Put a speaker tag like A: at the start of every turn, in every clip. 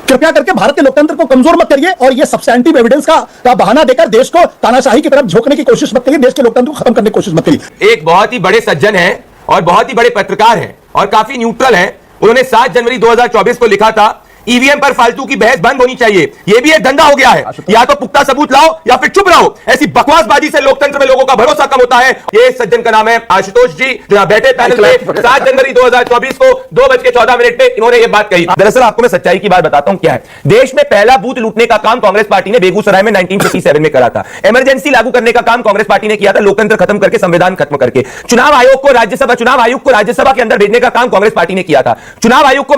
A: कृपया करके भारत के लोकतंत्र को कमजोर मत करिए और ये सब्सटैंटिव एविडेंस का बहाना देकर देश को तानाशाही की तरफ झोंकने की कोशिश मत करिए, देश के लोकतंत्र को खत्म करने की कोशिश मत करिए।
B: एक बहुत ही बड़े सज्जन हैं और बहुत ही बड़े पत्रकार हैं और काफी न्यूट्रल हैं। उन्होंने 7 जनवरी 2024 को लिखा था, ईवीएम पर फालतू की बहस बंद होनी चाहिए। यह भी एक धंधा हो गया है, या तो पुख्ता सबूत लाओ या फिर चुप रहो। ऐसी बकवासबाजी से लोकतंत्र में लोगों का भरोसा कम होता है। ये सज्जन का नाम है आशुतोष जी, जो यहां बैठे पैनल पे 7 जनवरी 2024 को 2:14 पे इन्होंने ये बात कही। दरअसल आपको मैं सच्चाई की बात बताता हूं क्या है। देश में पहला बूथ लूटने का काम कांग्रेस पार्टी ने बेगूसराय में 1957 में करा था। इमरजेंसी लागू करने का काम कांग्रेस पार्टी ने किया था, लोकतंत्र खत्म करके, संविधान खत्म करके। चुनाव आयोग को राज्यसभा के अंदर भेजने का काम कांग्रेस पार्टी ने किया था। चुनाव आयोग को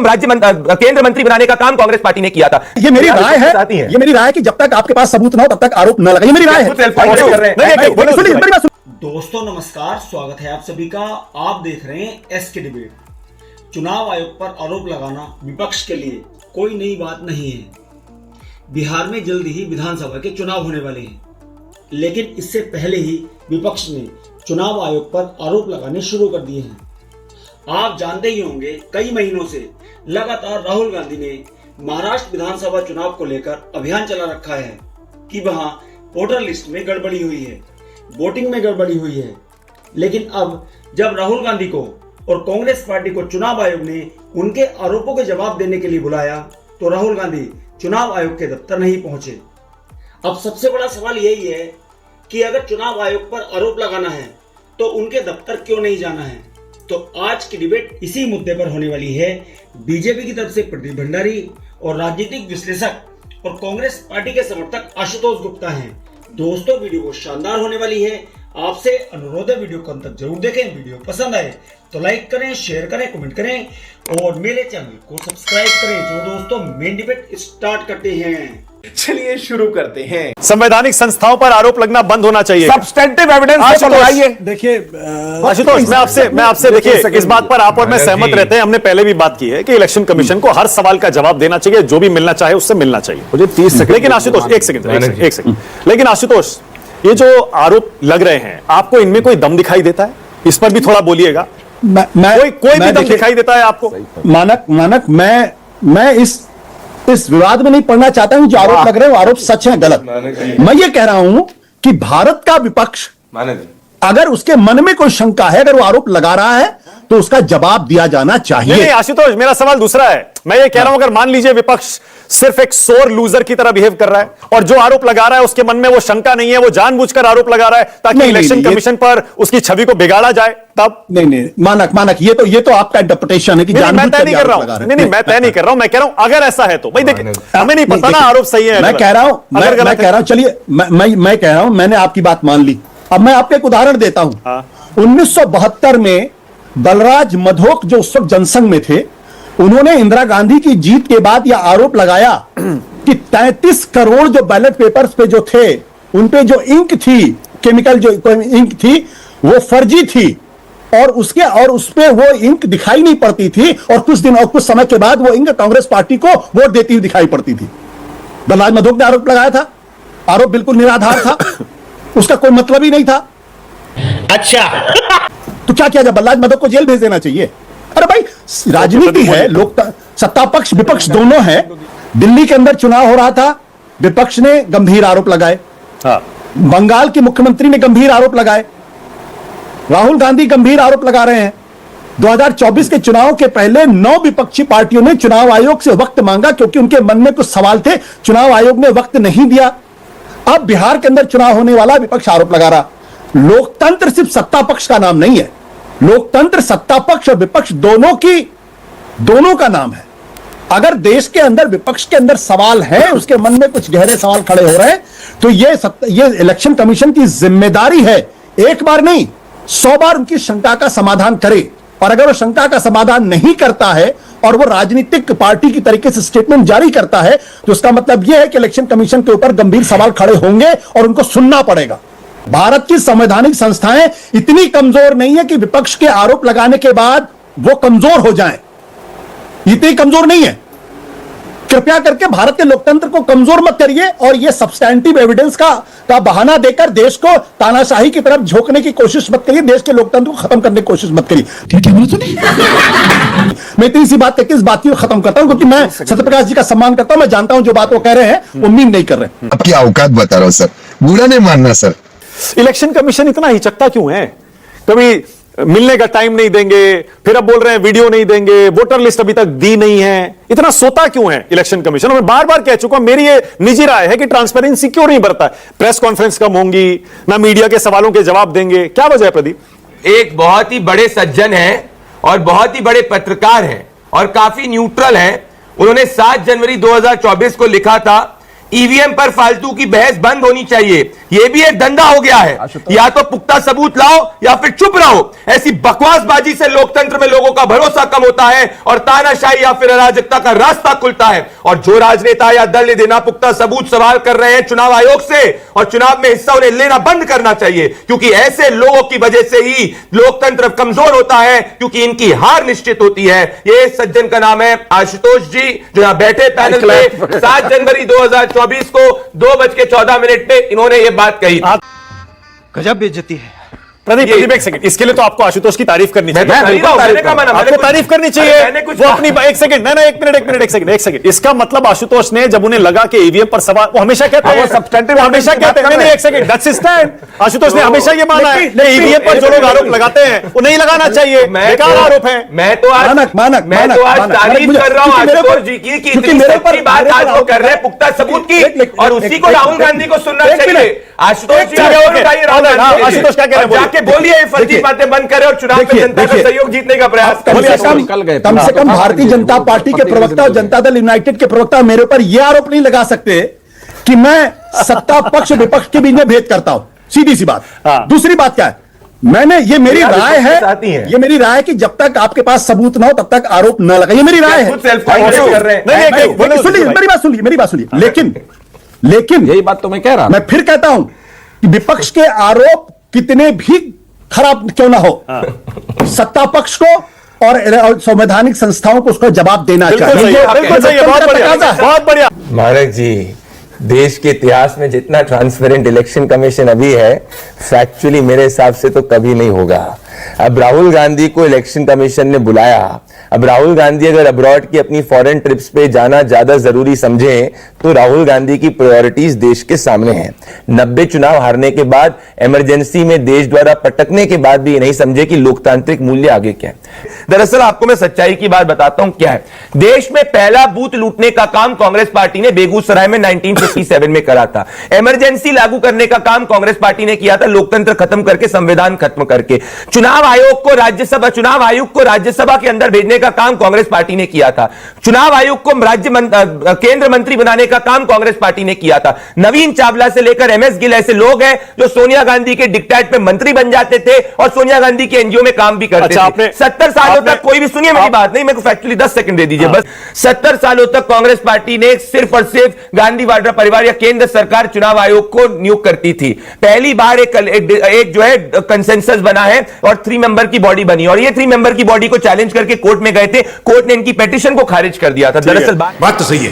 B: केंद्र मंत्री बनाने का काम कांग्रेस पार्टी ने किया था।
A: ये मेरी राय है, ये मेरी राय है कि जब तक आपके पास सबूत ना हो तब तक आरोप न लगाइए। मेरी राय है।
C: दोस्तों नमस्कार, स्वागत है आप सभी का। आप देख रहे हैं एसके डिबेट। चुनाव आयोग पर आरोप लगाना विपक्ष के लिए कोई नई बात नहीं है। बिहार में जल्द ही विधानसभा के चुनाव होने वाले हैं, लेकिन इससे पहले ही विपक्ष ने चुनाव आयोग पर आरोप लगाने शुरू कर दिए हैं। आप जानते ही होंगे, कई महीनों से लगातार राहुल गांधी ने महाराष्ट्र विधानसभा चुनाव को लेकर अभियान चला रखा है कि वहां वोटर लिस्ट में गड़बड़ी हुई है, वोटिंग में गड़बड़ी हुई है। लेकिन अब जब राहुल गांधी को और कांग्रेस पार्टी को चुनाव आयोग ने उनके आरोपों के जवाब देने के लिए बुलाया, तो राहुल गांधी चुनाव आयोग के दफ्तर नहीं पहुंचे। अब सबसे बड़ा सवाल यही है कि अगर चुनाव आयोग पर आरोप लगाना है तो उनके दफ्तर क्यों नहीं जाना है। तो आज की डिबेट इसी मुद्दे पर होने वाली है। बीजेपी की तरफ से प्रदीप भंडारी और राजनीतिक विश्लेषक और कांग्रेस पार्टी के समर्थक आशुतोष गुप्ता हैं। दोस्तों वीडियो बहुत शानदार होने वाली है। आपसे अनुरोध है वीडियो को अंत तक जरूर देखें। वीडियो पसंद आए तो लाइक करें, शेयर करें, कमेंट करें और मेरे चैनल को सब्सक्राइब करें। जो दोस्तों मेन डिबेट स्टार्ट करते हैं,
D: चलिए शुरू करते हैं।
E: संवैधानिक संस्थाओं पर आरोप लगना बंद होना चाहिए।
D: सब्सटेंटिव एविडेंस लगाइए।
A: देखिए
E: आशुतोष, मैं आपसे देखिए, इस बात पर आप और मैं सहमत रहते हैं। हमने पहले भी बात की है कि इलेक्शन कमीशन को हर सवाल का जवाब देना चाहिए, जो भी मिलना चाहे उससे मिलना चाहिए। मुझे 30 सेकंड। लेकिन आशुतोष एक सेकंड, लेकिन आशुतोष, ये जो आरोप लग रहे हैं, आपको इनमें कोई दम दिखाई देता है? इस पर भी थोड़ा बोलिएगा। कोई भी दम दिखाई देता है आपको?
A: मानक मैं इस विवाद में नहीं पढ़ना चाहता हूं। जो आरोप लग रहे हैं वो आरोप सच है, गलत। मैं ये कह रहा हूं कि भारत का विपक्ष अगर उसके मन में कोई शंका है, अगर वो आरोप लगा रहा है तो उसका जवाब दिया जाना चाहिए।
E: नहीं आशुतोष, मेरा सवाल दूसरा है। मैं ये कह रहा हूं, अगर मान लीजिए विपक्ष सिर्फ एक सोर लूजर की तरह बिहेव कर रहा है और जो आरोप लगा रहा है उसके मन में वो शंका नहीं है, वो जानबूझकर आरोप लगा रहा है ताकि इलेक्शन कमीशन पर उसकी छवि को बिगाड़ा जाए, तब?
A: नहीं मानक ये तो आपका इंटरप्रिटेशन है कि
E: मैं तय नहीं कर रहा हूं। नहीं, मैं तय नहीं कर रहा हूं। मैं कह रहा हूं अगर ऐसा है तो भाई देखिए, हमें नहीं पता ना आरोप सही है।
A: मैं कह रहा हूं, चलिए मैं कह रहा हूं, मैंने आपकी बात मान ली। अब मैं आपको एक उदाहरण देता हूं। 1972 में बलराज मधोक, जो उस वक्त जनसंघ में थे, उन्होंने इंदिरा गांधी की जीत के बाद यह आरोप लगाया कि 33 करोड़ जो बैलेट पेपर्स पे जो थे, उनपे जो इंक थी, केमिकल जो इंक थी, वो फर्जी थी और उस पे वो इंक दिखाई नहीं पड़ती थी और कुछ समय के बाद वो इंक कांग्रेस पार्टी को वोट देती हुई दिखाई पड़ती थी। बलराज मधोक ने आरोप लगाया था। आरोप बिल्कुल निराधार था, उसका कोई मतलब ही नहीं था।
D: अच्छा
A: तो क्या किया जाए? बलराज मधोक को जेल भेज देना चाहिए? अरे भाई, राजनीति है, लोक सत्ता पक्ष विपक्ष दोनों है। दिल्ली के अंदर चुनाव हो रहा था, विपक्ष ने गंभीर आरोप लगाए। बंगाल के मुख्यमंत्री ने गंभीर आरोप लगाए। राहुल गांधी गंभीर आरोप लगा रहे हैं। 2024 के चुनाव के पहले 9 विपक्षी पार्टियों ने चुनाव आयोग से वक्त मांगा क्योंकि उनके मन में कुछ सवाल थे। चुनाव आयोग ने वक्त नहीं दिया। अब बिहार के अंदर चुनाव होने वाला, विपक्ष आरोप लगा रहा। लोकतंत्र सिर्फ सत्ता पक्ष का नाम नहीं है। लोकतंत्र सत्ता पक्ष और विपक्ष दोनों का नाम है। अगर देश के अंदर विपक्ष के अंदर सवाल है, उसके मन में कुछ गहरे सवाल खड़े हो रहे हैं, तो ये इलेक्शन कमीशन की जिम्मेदारी है, एक बार नहीं 100 बार उनकी शंका का समाधान करे। और अगर वो शंका का समाधान नहीं करता है और वो राजनीतिक पार्टी की तरीके से स्टेटमेंट जारी करता है, तो उसका मतलब यह है कि इलेक्शन कमीशन के ऊपर गंभीर सवाल खड़े होंगे और उनको सुनना पड़ेगा। भारत की संवैधानिक संस्थाएं इतनी कमजोर नहीं है कि विपक्ष के आरोप लगाने के बाद वो कमजोर हो जाएं। इतनी कमजोर नहीं है कृपया करके भारत के लोकतंत्र को कमजोर मत करिए और ये सब्सटैंटिव एविडेंस का बहाना देकर देश को तानाशाही की तरफ झोंकने की कोशिश मत करिए, देश के लोकतंत्र को खत्म करने की कोशिश मत करिए। ठीक है, मैं इतनी सी बात कहकर इस बात को खत्म करता हूं, क्योंकि मैं सत्यप्रकाश जी का सम्मान करता हूं, मैं जानता हूं जो बात वो कह रहे हैं वो मीन नहीं कर रहे।
F: आपकी औकात बता रहा हूं सर, बुरा नहीं मानना सर।
E: इलेक्शन कमीशन इतना हिचकता क्यों है? कभी मिलने का टाइम नहीं देंगे, फिर अब बोल रहे हैं वीडियो नहीं देंगे, वोटर लिस्ट अभी तक दी नहीं है, इतना सोता क्यों है इलेक्शन कमीशन? मैं बार बार कह चुका हूं, मेरी ये निजी राय है कि ट्रांसपेरेंसी क्यों नहीं बरता? प्रेस कॉन्फ्रेंस कम होंगी, ना मीडिया के सवालों के जवाब देंगे, क्या वजह है प्रदीप?
B: एक बहुत ही बड़े सज्जन हैं और बहुत ही बड़े पत्रकार हैं और काफी न्यूट्रल हैं। उन्होंने 7 जनवरी 2024 को लिखा था ईवीएम पर फालतू की बहस बंद होनी चाहिए, यह भी एक धंधा हो गया है, या तो पुख्ता सबूत लाओ या फिर चुप रहो। ऐसी बकवासबाजी से लोकतंत्र में लोगों का भरोसा कम होता है और तानाशाही या फिर अराजकता का रास्ता खुलता है। और जो राजनेता या दल देना पुख्ता सबूत सवाल कर रहे हैं चुनाव आयोग से और चुनाव में हिस्सा उन्हें लेना बंद करना चाहिए, क्योंकि ऐसे लोगों की वजह से ही लोकतंत्र कमजोर होता है, क्योंकि इनकी हार निश्चित होती है। ये सज्जन का नाम है आशुतोष जी, जो यहां बैठे पैनल पे 7 जनवरी 2024 को 2:14 पे इन्होंने ये बात कही।
G: गजब बेइज्जती है।
E: प्रदीप एक सेकंड, इसके लिए तो आपको आशुतोष की तारीफ करनी चाहिए। आपको तारीफ करनी चाहिए, वो अपनी एक सेकंड, ना एक सेकंड। इसका मतलब आशुतोष ने जब उन्हें लगा कि ईवीएम पर सवाल, वो हमेशा कहते हैं, वो हमेशा कहते हैं, नहीं एक second, that's his stand. Ashutosh ने हमेशा ये माना है कि ईवीएम पर जो लोग आरोप लगाते हैं वो नहीं लगाना चाहिए, बेकार आरोप है।
B: मैं तो आज तारीफ कर रहा हूं आशुतोष जी की कि इतनी सच्ची बात आज वो कर रहे हैं पुख्ता सबूत की, और उसी को राहुल गांधी को सुनना चाहिए। आशुतोष जी
E: आशुतोष क्या कह रहे हैं?
B: के बोलिए फर्जी बातें बंद करें और चुनाव में जनता का सहयोग जीतने का प्रयास करें।
A: कम से कम भारतीय जनता पार्टी के प्रवक्ता और जनता दल यूनाइटेड के प्रवक्ता मेरे ऊपर यह आरोप नहीं लगा सकते कि मैं सत्ता पक्ष विपक्ष के बीच में भेद करता हूं। सीधी सी बात। दूसरी बात क्या है, मैंने, ये मेरी राय है, ये मेरी राय है कि जब तक आपके पास सबूत ना हो तब तक आरोप न लगाइए, मेरी राय है। मेरी बात सुनिए। लेकिन
G: यही बात तो मैं कह रहा हूं।
A: मैं फिर कहता हूं कि विपक्ष के आरोप कितने भी खराब क्यों ना हो, सत्ता पक्ष को और संवैधानिक संस्थाओं को उसका जवाब देना चाहिए।
E: बहुत बढ़िया।
B: मारक जी, देश के इतिहास में जितना ट्रांसपेरेंट इलेक्शन कमीशन अभी है, फैक्चुअली मेरे हिसाब से तो कभी नहीं होगा। अब राहुल गांधी को इलेक्शन कमीशन ने बुलाया। अब राहुल गांधी अगर अब्रॉड की अपनी फॉरेन ट्रिप्स पे जाना ज्यादा जरूरी समझें तो राहुल गांधी की प्रायोरिटीज देश के सामने हैं। 90 चुनाव हारने के बाद, इमरजेंसी में देश द्वारा पटकने के बाद भी ये नहीं समझे कि लोकतांत्रिक मूल्य आगे क्या है। दरअसल आपको मैं सच्चाई की बात बताता हूं क्या है। देश में पहला बूथ लूटने का काम कांग्रेस पार्टी ने बेगूसराय में 1957 में करा था। इमरजेंसी लागू करने का काम कांग्रेस पार्टी ने किया था, लोकतंत्र खत्म करके, संविधान खत्म करके। चुनाव आयोग को राज्यसभा के अंदर भेजने का काम कांग्रेस पार्टी ने किया था। चुनाव आयोग को केंद्र मंत्री बनाने का काम कांग्रेस पार्टी ने किया था। नवीन चावला से लेकर एमएस गिल ऐसे लोग हैं जो सोनिया गांधी के डिक्टेट पे मंत्री बन जाते थे और सोनिया गांधी के एनजीओ में काम भी करते थे। 70 सालों तक कोई भी, सुनिए मेरी बात, नहीं, मेरे को फैक्चुअली 10 सेकंड दे दीजिए बस। 70 सालों तक कांग्रेस पार्टी ने सिर्फ और सिर्फ गांधी वाड्रा परिवार या केंद्र सरकार चुनाव आयोग को नियुक्त करती थी। पहली बार एक जो है कंसेंसस बना है और 3 मेंबर की बॉडी बनी, और ये 3 मेंबर की बॉडी को चैलेंज करके कोर्ट में गए थे। कोर्ट ने इनकी पिटीशन को खारिज कर दिया था। दरअसल बात तो सही है।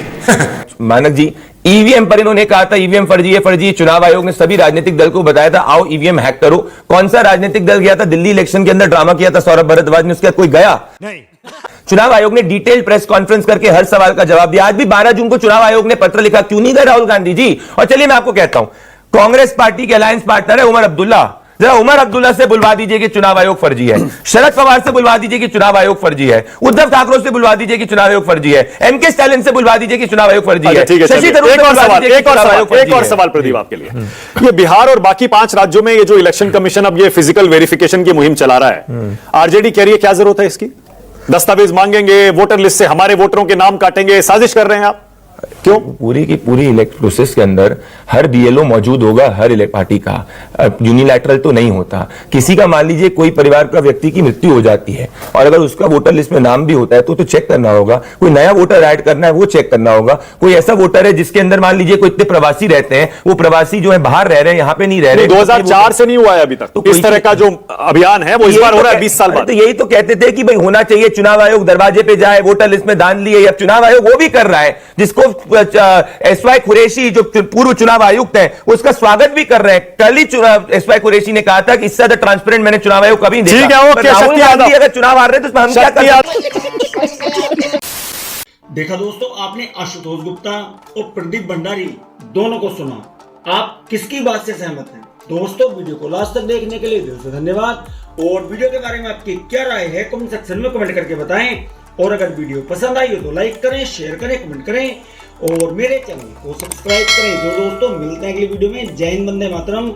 B: मानक जी, ईवीएम पर इन्होंने कहा था ईवीएम फर्जी है, फर्जी। चुनाव आयोग ने सभी राजनीतिक दल को बताया था आओ ईवीएम हैक करो। कौन सा राजनीतिक दल गया था? दिल्ली इलेक्शन के अंदर ड्रामा किया था सौरभ भारद्वाज ने, उसके बाद कोई गया नहीं। चुनाव आयोग ने डिटेल प्रेस कॉन्फ्रेंस करके हर सवाल का जवाब दिया। आज भी 12 जून को चुनाव आयोग ने पत्र लिखा, क्यों नहीं गए राहुल गांधी जी? और चलिए मैं आपको कहता हूं, कांग्रेस पार्टी के अलायंस पार्टनर है उमर अब्दुल्ला, जरा उमर अब्दुल्ला से बुलवा दीजिए कि चुनाव आयोग फर्जी है। शरद पवार से बुलवा दीजिए कि चुनाव आयोग फर्जी है। उद्धव ठाकरे से बुलवा दीजिए कि चुनाव आयोग फर्जी है। एमके स्टालिन से बुलवा दीजिए कि चुनाव आयोग फर्जी है। शशि थरूर से बुलवा दीजिए कि चुनाव आयोग फर्जी है।
E: एक और सवाल प्रदीप आपके लिए, ये बिहार और बाकी 5 राज्यों में ये जो इलेक्शन कमीशन अब ये फिजिकल वेरिफिकेशन की मुहिम चला रहा है, आरजेडी कह रही है क्या जरूरत है इसकी? दस्तावेज मांगेंगे, वोटर लिस्ट से हमारे वोटरों के नाम काटेंगे, साजिश कर रहे हैं आप? क्यों?
B: पूरी की पूरी इलेक्ट प्रोसेस के अंदर हर बीएलओ मौजूद होगा, हर पार्टी का, यूनिलैटरल तो नहीं होता। किसी का मान लीजिए कोई परिवार का व्यक्ति की मृत्यु हो जाती है और अगर उसका वोटर लिस्ट में नाम भी होता है तो चेक करना होगा। कोई नया वोटर ऐड करना है वो चेक करना होगा। कोई ऐसा वोटर है जिसके अंदर मान लीजिए कोई इतने प्रवासी रहते हैं, वो प्रवासी जो है बाहर रह रहे हैं, यहाँ पे नहीं रह रहे।
E: 2004 से नहीं हुआ है अभी तक, तो इस तरह का जो अभियान है वो इस बार हो रहा है 20 साल बाद।
B: तो यही तो कहते थे कि भाई होना चाहिए, चुनाव आयोग दरवाजे पे जाए, वोटर लिस्ट में दान लिए। अब चुनाव आयोग वो भी कर रहा है, जिसको एसवाई कुरैशी जो पूर्व चुनाव आयुक्त है उसका स्वागत भी कर रहे हैं। कल ही एसवाई कुरैशी ने कहा था कि इससे ज्यादा ट्रांसपेरेंट मैंने चुनाव आयोग कभी नहीं देखा। राहुल गांधी अगर चुनाव हार रहे तो हम क्या कर सकते?
C: देखा दोस्तों, आपने आशुतोष गुप्ता और प्रदीप भंडारी दोनों को सुना। आप किसकी बात से सहमत हैं? दोस्तों, वीडियो को लास्ट तक देखने के लिए दिल से धन्यवाद। और वीडियो के बारे में आपकी क्या राय है कमेंट सेक्शन में कमेंट करके बताएं। और अगर वीडियो पसंद आई हो तो लाइक करें, शेयर करें, कमेंट करें और मेरे चैनल को सब्सक्राइब करें। तो दोस्तों, मिलते हैं अगली वीडियो में। जय हिंद, वंदे मातरम,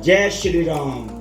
C: जय श्री राम।